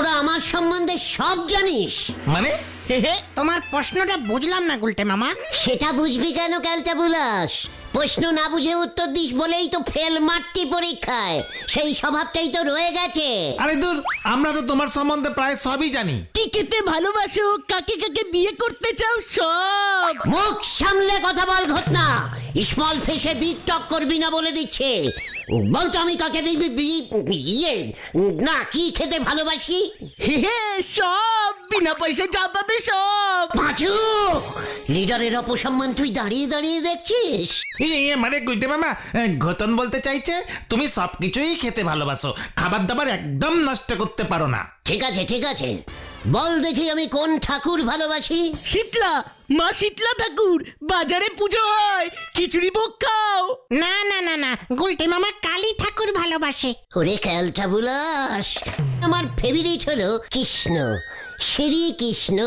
তোরা আমার সম্বন্ধে সব জানিস? মানে তোমার প্রশ্নটা বুঝলাম না গুলটে মামা। সেটা বুঝবি কেন ক্যালটা বুলাস? প্রশ্ন না বুঝে উত্তর দিস বলেই তো ফেল মারতি পরীক্ষায়। সেই স্বভাবটাই তো রয়ে গেছে। আরে দূর, আমরা তো তোমার সম্বন্ধে প্রায় সবই জানি। কি খেতে ভালোবাসো, কাকে কাকে বিয়ে করতে চাও, সব। মুখ সামলে কথা বল ঘটনা। স্মল ফেসে বিগ টক করবি না বলে দিচ্ছে। বলতো আমি কাকে ইয়ে না কি খেতে ভালোবাসি? সব বিনা পয়সা যা পাবে সব। পাঁচু, লিডারের অপসম্মান তুই দাঁড়িয়ে দাঁড়িয়ে দেখছিস? মানে গুলটে মামা, ঘটন বলতে চাইছে তুমি সবকিছুই খেতে ভালোবাসো, খাবার দাবার একদম নষ্ট করতে পারো না। ঠিক আছে ঠিক আছে, বল দেখি আমি কোন ঠাকুর ভালোবাসি? শীতলা, মা শীতলা ঠাকুর। বাজারে পুজো হয়, খিচুড়ি ভোগ খাও। না না না না, গুলটে মামা কালী ঠাকুর ভালোবাসে। ওরে ক্যালটা বুলাস, আমার ফেভারিট হলো কৃষ্ণ, শ্রী কৃষ্ণ।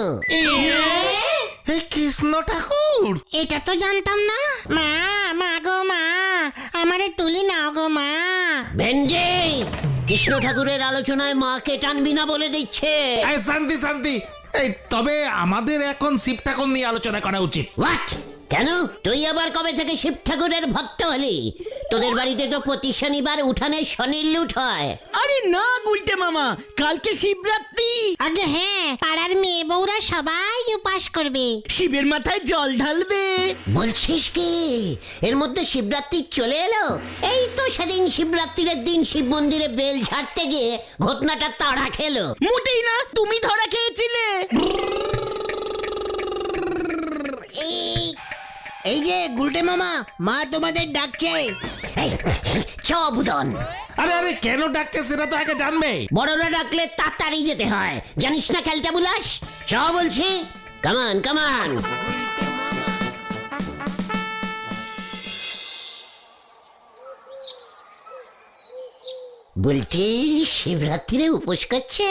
এই কৃষ্ণ ঠাকুর? এটা তো জানতাম না। মা, মা গো মা, আমারে তুলি নাও গো মা। ভেন্ডে, কৃষ্ণ ঠাকুরের আলোচনায় মাকে টানবি না বলে দিচ্ছে। এই শান্তি শান্তি। এই তবে আমাদের এখন শিব ঠাকুর নিয়ে আলোচনা করা উচিত। হোয়াট? কেন? তুই আবার কবে থেকে শিব ঠাকুরের ভক্ত হলি? তোদের বাড়িতে তো প্রতি শনিবার উঠানে শনির লুট হয়। আরে না গুলটে মামা, কালকে শিবরাত্রি। আগে হ্যাঁ, পাড়ার মেয়ে বউরা সবাই উপাস করবে। শিবের মাথায় জল ঢালবে। বলছিস কি? এর মধ্যে শিবরাত্রি চলে এলো? এই তো সেদিন শিবরাত্রির দিন শিব মন্দিরে বেল ঝাড়তে গিয়ে ঘটনাটা তাড়া খেলো। মোটেই না, তুমি ধরা খেয়েছিলে। এই যে গুলটে মামা, মা তোমাদের ডাকছে। এই, চ বুদন। আরে আরে, কেন ডাকছে সেটা তো আগে জানবে। বড়রা ডাকলে তাড়াতাড়ি যেতে হয়, জানিস না ক্যালটা বুলাস? চ বলছি, কামান কামান। বলছি শিবরাত্রিরে উপোস করছে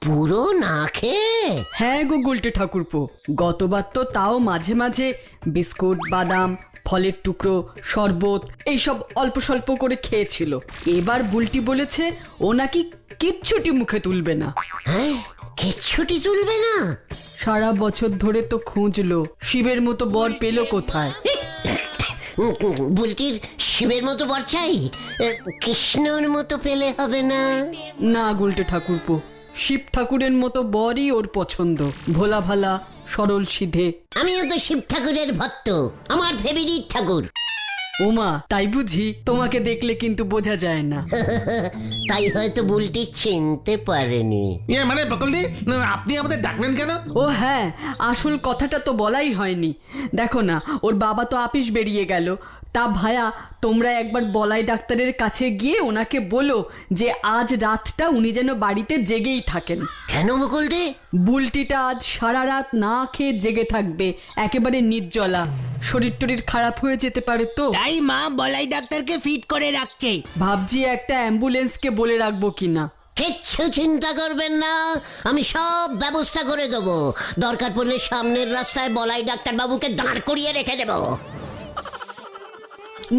পুরো না খেয়ে? হ্যাঁ গো গুলটে ঠাকুরপো, গতবার তো তাও মাঝে মাঝে বিস্কুট, বাদাম, ফলের টুকরো, শরবত এইসব অল্প স্বল্প করে খেয়েছিল। এবার বুলটি বলেছে ও নাকি কিচ্ছুটি মুখে তুলবে না। হ্যাঁ, কিচ্ছুটি তুলবে না? সারা বছর ধরে তো খুঁজলো, শিবের মতো বর পেলো কোথায়? বুলটির শিবের মতো বর চাই, কৃষ্ণর মতো পেলে হবে না? না গুলটে ঠাকুরপো, শিব ঠাকুরের মতো বরই ওর পছন্দ। ভোলা ভালা, সরল সিধে। আমিও তো শিব ঠাকুরের ভক্ত, আমার ফেভারিট ঠাকুর। ওমা, তাই বুঝি? তোমাকে দেখলে কিন্তু বোঝা যায় না। তাই হয়তো বুলটি চিনতে পারেনি। মানে বকলদি, আপনি আমাদের ডাকলেন কেন? ও হ্যাঁ, আসল কথাটা তো বলাই হয়নি। দেখো না, ওর বাবা তো আপিস বেরিয়ে গেল। তা ভায়া, তোমরা একবার বলাই ডাক্তারের কাছে গিয়ে ওনাকে বলো যে আজ রাতটা উনি যেন বাড়িতে জেগেই থাকেন। কেন বকুলদি? বুলটিটা আজ সারা রাত না খেয়ে জেগে থাকবে, একেবারে নির্জলা। শরীর টরীর খারাপ হয়ে যেতে পারে তো। তাই মা বলাই ডাক্তারকে ফিট করে রাখছে। ভাবছি একটা অ্যাম্বুলেন্সকে বলে রাখবো কিনা। কিচ্ছু চিন্তা করবেন না, আমি সব ব্যবস্থা করে দেবো। দরকার পড়লে সামনের রাস্তায় বলাই ডাক্তার বাবুকে দাঁড় করিয়ে রেখে দেবো।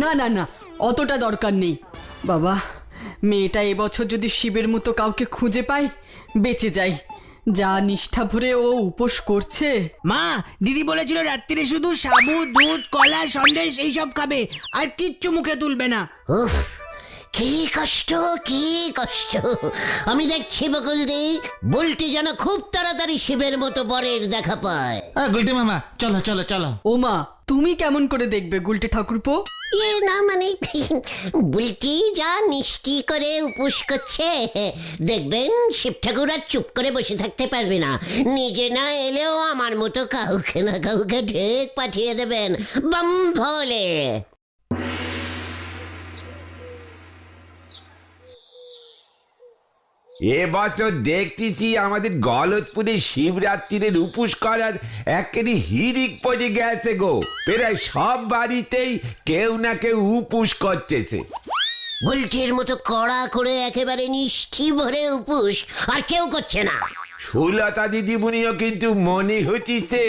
না না না, অতটা দরকার নেই। বাবা, মেয়েটা এবছর যদি শিবের মতো কাউকে খুঁজে পায়, বেঁচে যাই। যা নিষ্ঠা ভরে ও উপোস করছে। মা, দিদি বলেছিল রাত্রিরে শুধু সাবু, দুধ, কলা, সন্দেশ এইসব খাবে, আর কিচ্ছু মুখে তুলবে না। উফ, কি কষ্ট, কি কষ্ট। আমি দেখছি বকুলদি, বুলটি যেন খুব তাড়াতাড়ি শিবের মতো বরের দেখা পায়। গুলটে মামা, চলো চলো চলো। ওমা, তুমি কেমন করে দেখবে গুলটে ঠাকুরপো? না মানে, বুলটি যা মিষ্টি করে উপোস করছে, দেখবেন শিব ঠাকুর আর চুপ করে বসে থাকতে পারবে না। নিজে না এলেও আমার মতো কাউকে না কাউকে ঢেক পাঠিয়ে দেবেন বম ভোলে। এবছর দেখতেছি আমাদের গলতপুরে শিবরাত্রির উপোস করার একেবারে হিড়িক পড়ে গেছে গো। প্রায় সব বাড়িতেই কেউ না কেউ উপোস করতেছে। বুলটির মতো কড়া করে একেবারে নিষ্ঠি ভরে উপোস আর কেউ করছে না। সুলতা দিদিমণিও কিন্তু মনে হচ্ছে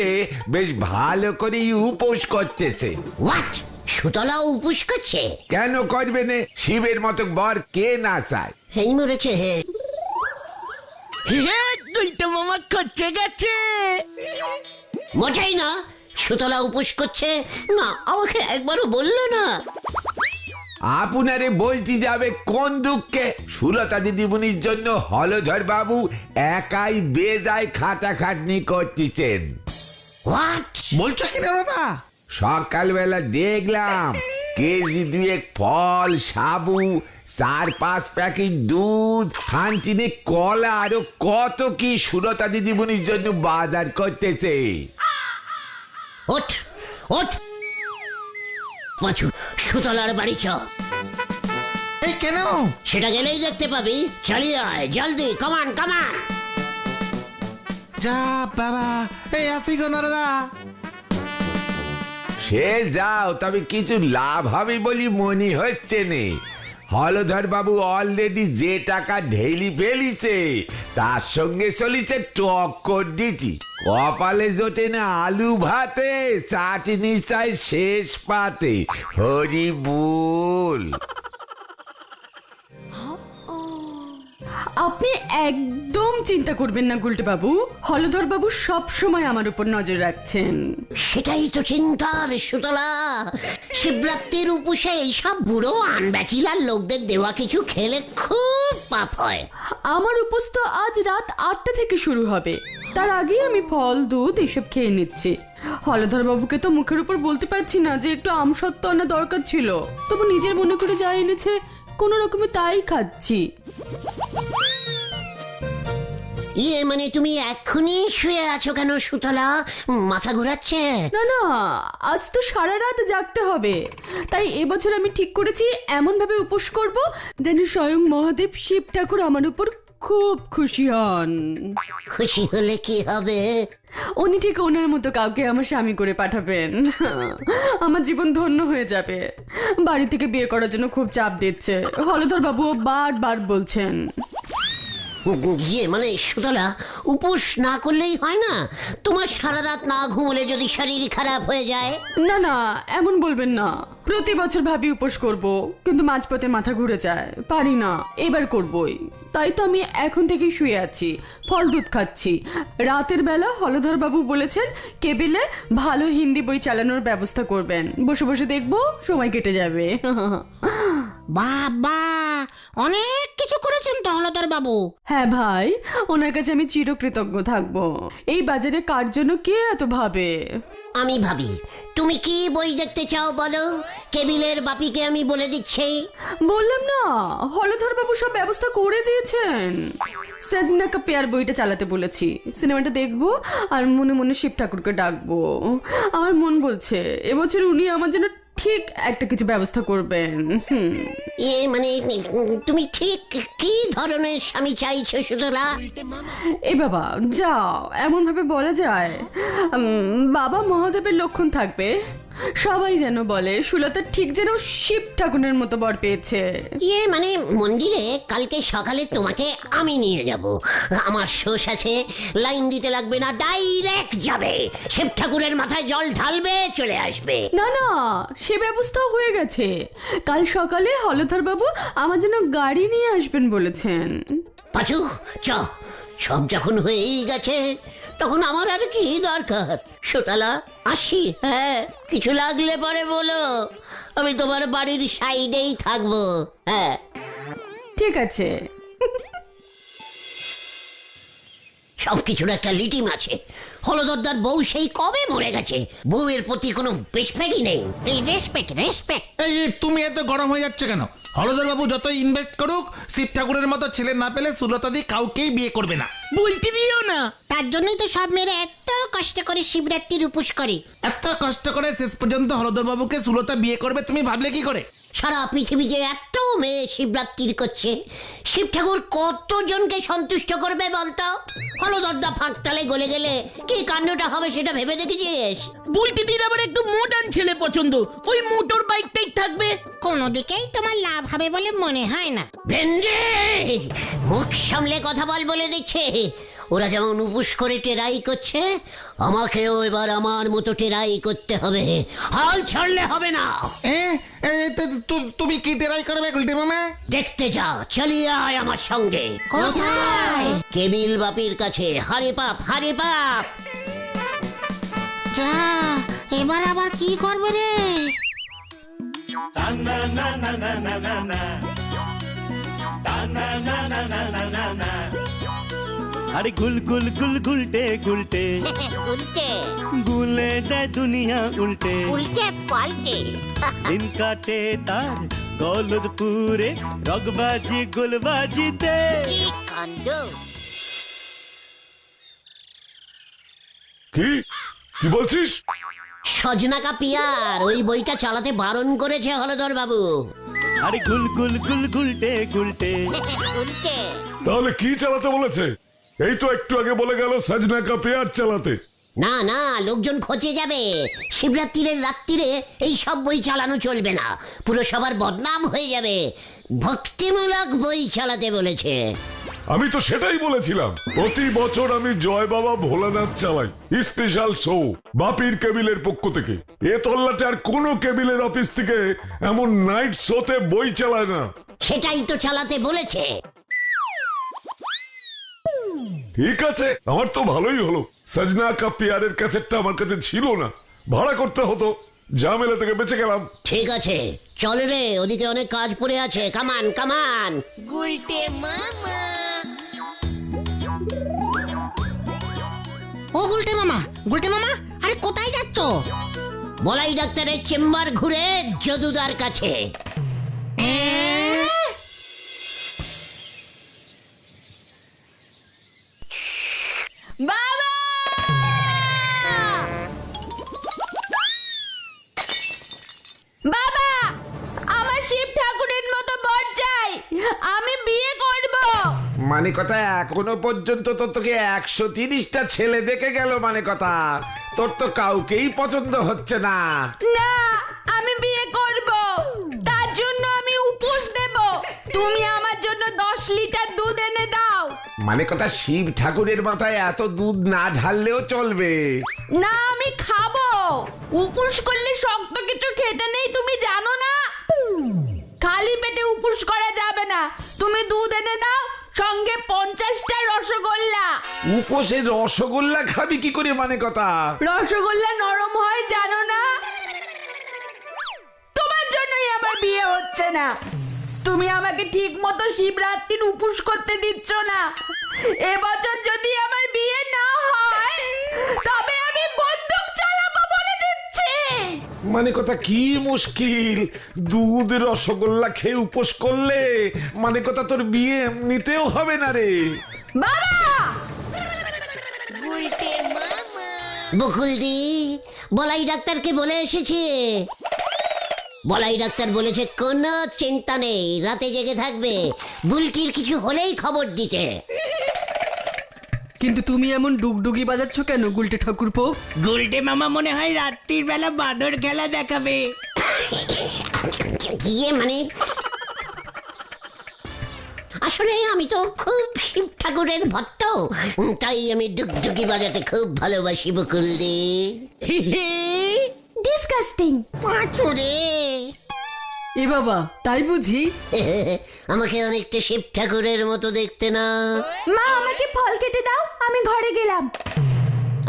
বেশ ভালো করে উপোস করতেছে। হোয়াট? সুতলাও উপোস করছে? কেন করবে না? শিবের মতো বর কে না চায়? এই মরেছে। হে গুলটে মামা খরচে গেছে। মোটেই না, সুতলা উপোস করছে না, আমাকে একবারও বললো না। আপনারে বলছি যাবে কোন দুঃখে? সুলতা দিদিমণির জন্য হলধর বাবু একাই বেজায় খাটাখাটনি করতেছেন। হোয়াট? বলছো কি রে বাবা? সকালবেলা দেখলাম কেজি 2 ফল, সাবু, 4-5 প্যাকেট দুধ, খানচিনে কলা, আরো কত কি সুলতা দিদিমণির জন্য বাজার করতেছে। ওঠ ওঠ পাঁচু, সুতলার বাড়ি চ। এই কেন? সেটা গেলেই দেখতে পাবি। চালিয়ে আয় জলদি, কামান কামান। যা বাবা, এই আসি গো নরদা। সে যাও, তবে কিছু লাভ হবে বলি মনে হচ্ছে নে। হলধর বাবু অলরেডি যে টাকা ঢেলি ফেলিছে তার সঙ্গে চলিছে টক্কর দিচ্ছি। কপালে জোটে না আলু ভাতে, চাটনি চাই শেষ পাতে। হরি বল। আপনি একদম চিন্তা করবেন না গুলটে বাবু, হলধর বাবু সব সময় আমার উপর নজর রাখছেন। সেটাই তো চিন্তার সুতলা। শিবরাত্রির উপসে এইসব বুড়ো আনব্যাচিলার লোকদের দেওয়া কিছু খেলে খুব পাপ হয়। আমার উপোস তো আজ রাত 8টা থেকে শুরু হবে, তার আগেই আমি ফল দুধ এইসব খেয়ে নিচ্ছি। হলধর বাবুকে তো মুখের উপর বলতে পারছি না যে একটু আমসত্ত্ব আনা দরকার ছিল, তবু নিজের মনে করে যা এনেছে কোনো রকমে তাই খাচ্ছি। ইয়ে মানে তুমি এক্ষুনি শুয়ে আছো কেন সুতলা? মাথা ঘোরাচ্ছে? না না, আজ তো সারা রাত জাগতে হবে, তাই এবছর আমি ঠিক করেছি এমন ভাবে উপোস করব যেন স্বয়ং মহাদেব শিব ঠাকুর আমার উপর খুব খুশি হন। খুশি হলে কি হবে? উনি ঠিক ওনার মতো কাউকে আমার স্বামী করে পাঠাবেন, আমার জীবন ধন্য হয়ে যাবে। বাড়ি থেকে বিয়ে করার জন্য খুব চাপ দিচ্ছে, হলধর বাবুও বারবার বলছেন। ইয়ে মানে সুতলা, উপোস না করলেই হয় না? তোমার সারা রাত না ঘুমলে যদি শরীর খারাপ হয়ে যায়? না না, এমন বলবেন না। প্রতি বছর ভাবি উপোস করব, কিন্তু মাঝপথে মাথা ঘুরে যায়, পারি না। এবার করবই, তাই তো আমি এখন থেকেই শুয়ে আছি, ফল দুধ খাচ্ছি। রাতের বেলা হলধর বাবু বলেছেন কেবিলে ভালো হিন্দি বই চালানোর ব্যবস্থা করবেন, বসে বসে দেখবো, সময় কেটে যাবে। বাবা, অনেক কিছু করেছেন তো হলধর বাবু। হ্যাঁ ভাই, ওনার কাছে আমি চিরকৃতজ্ঞ থাকবো। এই বাজারে কার জন্য কে এত ভাবে? আমি ভাবি। তুমি কি বই দেখতে চাও বলো? কেবিলের বাপিকে আমি বলে দিচ্ছি। বললাম না, হলধর বাবু সব ব্যবস্থা করে দিয়েছেন। সাজনা কা প্যার বইটা চালাতে বলেছি, সিনেমাটা দেখবো আর মনে মনে শিব ঠাকুরকে ডাকবো। আমার মন বলছে এবছর উনি আমার জন্য ঠিক একটা কিছু ব্যবস্থা করবেন। এ মানে তুমি ঠিক কি ধরনের স্বামী চাইছো সুতলা? এ বাবা যাও, এমন ভাবে বলা যায়? বাবা মহাদেবের লক্ষণ থাকবে, সবাই যেন বলে সুলতা ঠিক যেন শিব ঠাকুরের মতো বর পেয়েছে। ইয়ে মানে মন্দিরে কালকে সকালে তোমাকে আমি নিয়ে যাব। আমার শোষ আছে, লাইন দিতে লাগবে না, ডাইরেক্ট যাবে, শিব ঠাকুরের মাথায় জল ঢালবে, চলে আসবে। না না, সে ব্যবস্থাও হয়ে গেছে। কাল সকালে হলধর বাবু আমার জন্য গাড়ি নিয়ে আসবেন বলেছেন। পাঁচু চ, সব যখন হয়েই গেছে তখন আমার আর কি দরকার? সুতলা আসি। হ্যাঁ, কিছু লাগলে পরে বলো, আমি তোমার বাড়ির সাইডেই থাকবো। হ্যাঁ ঠিক আছে। সবকিছুর একটা লিটিম আছে। হলদরদার বউ সেই কবে মরে গেছে, বউয়ের প্রতি কোনো রেসপেক্টই নেই। Respect respect. এই তুমি এত গরম হয়ে যাচ্ছে কেন? হলধর বাবু যতই ইনভেস্ট করুক, শিব ঠাকুরের মতো ছেলে না পেলে সুলতা দি কাউকেই বিয়ে করবে না। বলতে দিও না। তার জন্যই তো সব মেয়েরা এত কষ্ট করে শিবরাত্রির উপোস করে। এত কষ্ট করে শেষ পর্যন্ত হলধর বাবুকে সুলতা বিয়ে করবে তুমি ভাবলে কি করে? সারা পৃথিবীতে এত মেয়ে শিবরাত্রি করছে, শিব ঠাকুর কতজনকে সন্তুষ্ট করবে বলতো? হলদরদা ফাঁকতালে গলে গেলে কি কাণ্ডটা হবে সেটা ভেবে দেখেছিস? বলতে দিন আবার একটু মডার্ন ছেলে পছন্দ, ওই মোটর বাইকটাই থাকবে। কোনো দিকেই তোমার লাভ হবে বলে মনে হয় না। ভেন্ডে, মুখ সামলে কথা বল বলে দিচ্ছে। ওরা যেমন উপোস করে টেরাই করছে, আমাকেও এবার আমার মতো টেরাই করতে হবে। হাল ছাড়লে হবে না। এ, এ, তুমি কি টেরাই করবে গুলটে মামা? দেখতে যা, চালিয়ে আয় আমার সঙ্গে। কোথায়? কেবিল বাপির কাছে। হারে পাপ, হারে পাপ। যা, এবার আবার কি করবে রে? अरे गुल गुल गुल गुलटे गुलटे উল্টে गुले दे दुनिया उल्टे উল্টে পাল্টে। दिन काटे तार दौलतपुरे रगबाजी गुलबाजी दे কি কাণ্ড! কি কি বলছিস? সজনা কা পিয়ার ওই বইটা চালাতে বারণ করেছে হলদর বাবু। अरे गुल गुल गुल गुलटे गुलटे উল্টে তাহলে কি চালাতে বলেছে? এই তো একটু আগে বলে গেল সজনা কা পেয়ার চালাতে। না না, লোকজন খোঁজে যাবে। শিবরাত্রির রাত্রিরে এই সব বই চালানো চলবে না, পুরসভার বদনাম হয়ে যাবে। ভক্তিমূলক বই চালাতে বলেছে। আমি তো সেটাই বলেছিলাম, প্রতি বছর আমি জয় বাবা ভোলানাথ চালাই স্পেশাল শো বাপির কেবিলের পক্ষ থেকে। এ তল্লাটে আর কোনো কেবিলের অফিস থেকে এমন নাইট শোতে বই চালায় না। সেটাই তো চালাতে বলেছে। ঠিক আছে, আমার তো ভালোই হলো। সজনা কা পেয়ারের ক্যাসেটটা আমার কাছে ছিল না, ভাড়া করতে হতো। ঝামেলা থেকে বেঁচে গেলাম। ঠিক আছে, চল রে, ওদিকে অনেক কাজ পড়ে আছে। কামান কামান। ও গুলটে মামা, গুলটে মামা, আরে কোথায় যাচ্ছ? বলাই ডাক্তারের চেম্বার ঘুরে যদুদার কাছে। বাবা! বাবা, আমার শিব ঠাকুরের মতো বর চাই, আমি বিয়ে করব। মানে কথা এখনো পর্যন্ত তো তোকে 130টা ছেলে দেখে গেল, মানে কথা তোর তো কাউকেই পছন্দ হচ্ছে না। না, আমি বিয়ে করব, তার জন্য আমি উপোস দেব। তুমি আমার জন্য 10 লিটার দুধ এনে দাও। মানে কথা শিব ঠাকুরের মাথায় এত দুধ না ঢাললেও চলবে। না, আমি খাবো। উপোস করলে শক্ত কিছু খেতে নেই, তুমি জানো না? খালি পেটে উপোস করা যাবে না। তুমি দুধ এনে দাও, সঙ্গে 50টা রসগোল্লা। উপোসে রসগোল্লা খাবি কি করে, মানে কথা? রসগোল্লা নরম হয় জানো না? তোমার জন্যই আমার বিয়ে হচ্ছে না। তুমি আমাকে ঠিক মতো শিবরাত্রির উপোস করতে দিচ্ছ না। এবছর যদি আমার বিয়ে না হয় তবে আমি বন্দুক চালাবো বলে দিচ্ছি। মানে কথা কি মুশকিল, দুধ রসগোল্লা খেয়ে উপোস করলে মানে কথা তোর বিয়ে এমনিতেও হবে না রে। বাবা! বকুলদি, বলাই ডাক্তারকে বলে এসেছে। বলাই ডাক্তার বলেছে কোনো চিন্তা নেই, রাতে জেগে থাকবে, বুলটির কিছু হলেই খবর দিতে। কিন্তু তুমি এমন ডুগডুগি বাজাচ্ছ কেন গুলটে ঠাকুরপো? গুলটে মামা মনে হয় রাত্রির বেলা বাঁদর খেলা দেখাবে। গিয়ে মানে আসলে আমি তো খুব শিব ঠাকুরের ভক্ত, তাই আমি ডুগডুগি বাজাতে খুব ভালোবাসি বকুলদি। ডিসকাস্টিং। পাঁচুরে এ বাবা, তাই বুঝি? আমাকে অনেকটা শিব ঠাকুরের মতো দেখতে না? মা, আমাকে ফল কেটে দাও, আমি ঘরে গেলাম।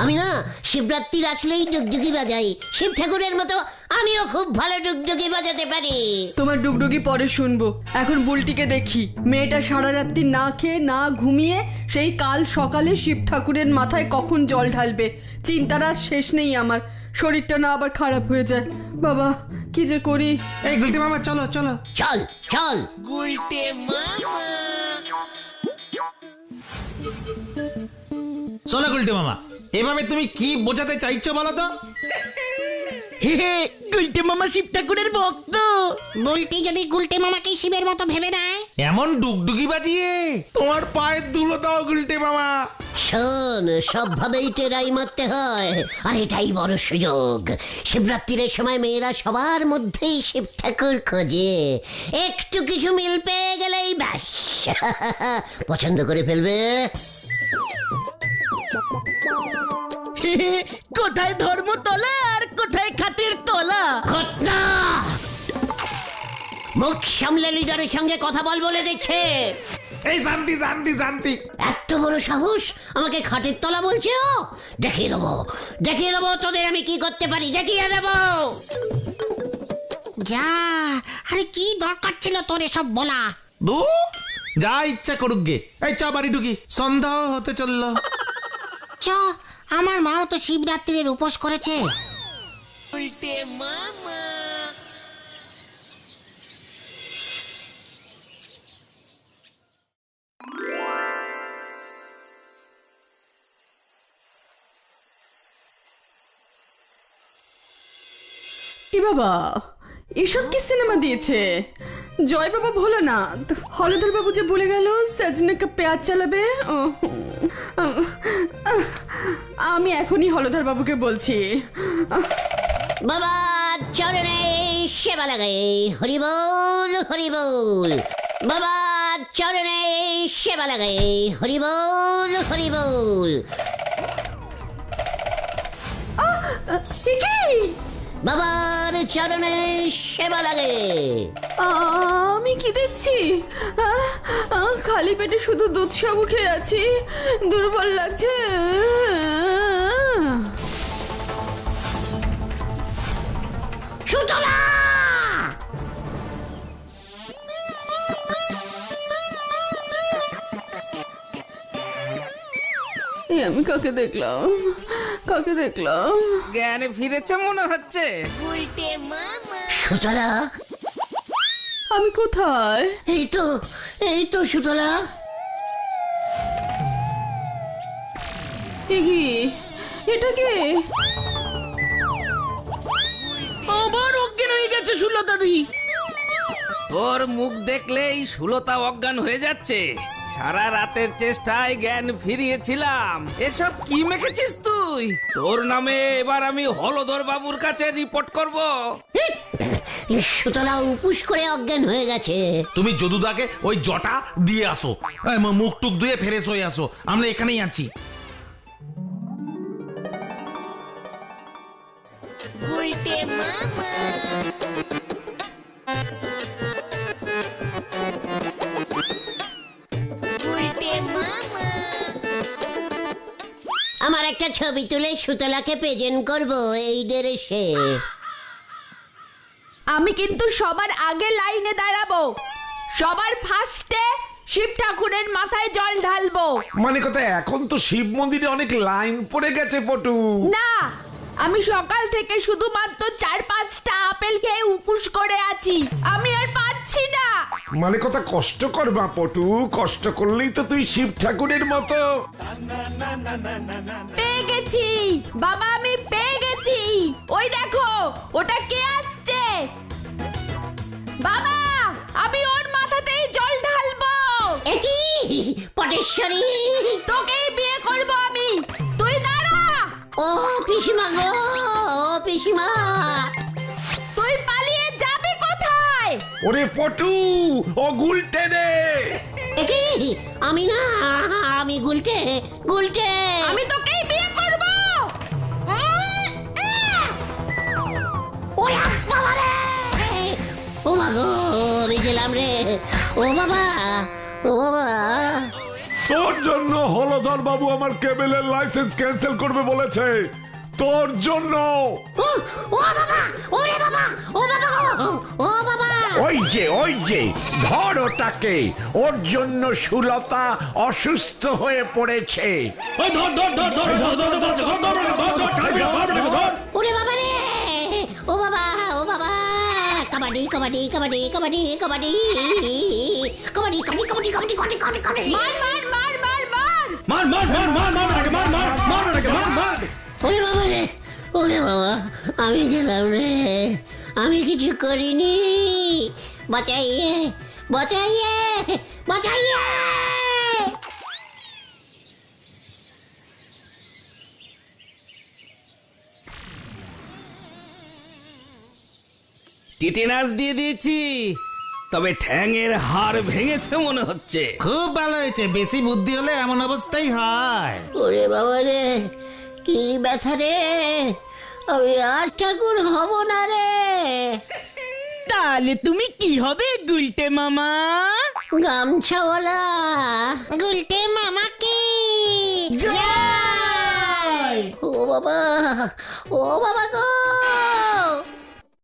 আমি না শিবরাত্রির আসলেই ডুগডুগি বাজাই শিব ঠাকুরের মতো। আমিও খুব ভালো ডুগডুগি বাজাতে পারি। তোমার ডুগডুগি পরে শুনবো, এখন বুলটিকে দেখি। মেয়েটা সারা রাত্রি না খেয়ে না ঘুমিয়ে সেই কাল সকালে শিব ঠাকুরের মাথায় কখন জল ঢালবে। চিন্তার আর শেষ নেই আমার। শরীরটা না আবার খারাপ হয়ে যায়। বাবা, কি যে করি। এই গুলটে মামা চলো চলো। চল চল। চলো গুলটে মামা, এভাবে তুমি কি বোঝাতে চাইছো বলো তো? গুলটে মামা শিব ঠাকুরের ভক্ত। বুলটি যদি গুলটে মামাকে শিবের মতো ভেবে নেয়, এমন ডুগডুগি বাজিয়ে তোমার পায়ের ধুলো দাও গুলটে মামা। শোন, সবভাবেই টেরাই মারতে হয়, আর এটাই বড় সুযোগ। শিবরাত্রির সময় মেয়েরা সবার মধ্যেই শিব ঠাকুর খোঁজে, একটু কিছু মিল পেয়ে গেলেই ব্যাস পছন্দ করে ফেলবে। কোথায় ধর্মতলা আর কোথায় খাতির তলা? ঘটনা মুখ সামলে লিডারের সঙ্গে কথা বল বলে দেখছে। এই শান্তি শান্তি শান্তি। এত বড় সাহস আমাকে খাটের তলা বলছে ও? দেখিয়ে দেবো তোদের আমি কি করতে পারি, দেখিয়ে দেবো। যা, আরে কি দরকার ছিল তোর এসব বলা? দু যা ইচ্ছা করুক গে। এই চ বাড়ি ঢুকি, সন্ধ্যাও হতে চললো। চ, আমার মাও তো শিবরাত্রির উপোস করেছে। এ বাবা, এসব কি সিনেমা দিয়েছে? জয় বাবা ভোলানাথ, হলধর বাবু যে বলে গেল সজনে কা পেঁয়াজ চালাবে। আমি এখনই হলধর বাবুকে বলছি। বাবা চরণে সেবা লাগাই, হরি বল হরি বল। বাবা চরণে সেবা লাগাই, হরি বল হরি বল। কি বাবার চরণে সেবা লাগে। আমি কি দেখছি? খালি পেটে শুধু দুধ সাবু খেয়ে আছি, দুর্বল লাগছে। সুতলা আমি কাকে দেখলাম? জ্ঞানে ফিরেছে মনে হচ্ছে। সুতলা আমি কোথায়? এই তো সুতলা। এটা কে? আবার অজ্ঞান হয়ে গেছে সুলতাদি। তোর মুখ দেখলেই সুলতা অজ্ঞান হয়ে যাচ্ছে। সারা রাতের চেষ্টায় জ্ঞান ফিরিয়েছিলাম। এসব কি মেখেছিস তুই? তোর নামে এবার আমি হলধর বাবুর কাছে রিপোর্ট করব। সুতলা উপুস করে অজ্ঞান হয়ে গেছে। তুমি যদুদাকে ওই জটা দিয়ে আসো, মুখ টুক ধুয়ে ফ্রেশ হয়ে আসো, আমরা এখানেই আছি। আমার একটা ছবি তুলে সুতলাকে প্রেজেন্ট করব এই ড্রেসে। আমি কিন্তু সবার আগে লাইনে দাঁড়াবো, সবার ফার্স্টে শিব ঠাকুরের মাথায় জল ঢালবো। মানে কথা, এখন তো শিব মন্দিরে অনেক লাইন পড়ে গেছে পটু। না, আমি সকাল থেকে শুধুমাত্র 4-5টা আপেল খেয়ে উপোস করে আছি, আমি আর পারছি না। মানে কথা, কষ্ট করবা পটু, কষ্ট করলেই তো তুই শিব ঠাকুরের মতো। পেয়ে গেছি বাবা, আমি পেয়ে গেছি। ওই দেখো, ওটা কে আসছে? বাবা, আমি ওর মাথাতেই জল ঢালবো। একই পটেশ্বরী, তোকেই বিয়ে করব আমি, তুই দাঁড়া। ও পিসিমা গো, ও পিসিমা। তুই পালিয়ে যাবি কোথায়? ওরে পটু, ও গুলটে রে। একই আমি না, আমি গুলটে। আমি তোকেই বিয়ে করব। ওরে বাবা রে, ও মা গো, আমি গেলাম রে। ও বাবা। তোর জন্য হলধর বাবু আমার কেবলের লাইসেন্স ক্যান্সেল করবে বলেছে, তোর জন্য। ও বাবা, ওরে বাবা, ও বাবা গো, ও বাবা। ওই যে ধর ওটাকে, ওর জন্য সুলতা অসুস্থ হয়ে পড়েছে। ওরে বাবা রে, ও বাবা, কাবাডি কাবাডি কাবাডি কাবাডি কাবাডি কাবাডি কাবাডি কাবাডি কাবাডি কাবাডি কাবাডি কাবাডি। ওরে বাবা রে, ওরে বাবা, আমি গেলাম রে, আমি কিছু করিনি। বাঁচাইয়ে বাঁচাইয়ে বাঁচাইয়ে। টিটেনাস দিয়ে দিয়েছি, তবে ঠ্যাঙের হাড় ভেঙেছে মনে হচ্ছে। খুব ভালো হয়েছে, বেশি বুদ্ধি হলে এমন অবস্থাই হয়। ওরে বাবা রে, কি ব্যথা রে, আমি আর ঠাকুর হব না রে। তাহলে তুমি কি হবে গুলটে মামা? গামছাওয়ালা। গুলটে মামা কি ও বাবা, ও বাবা গো।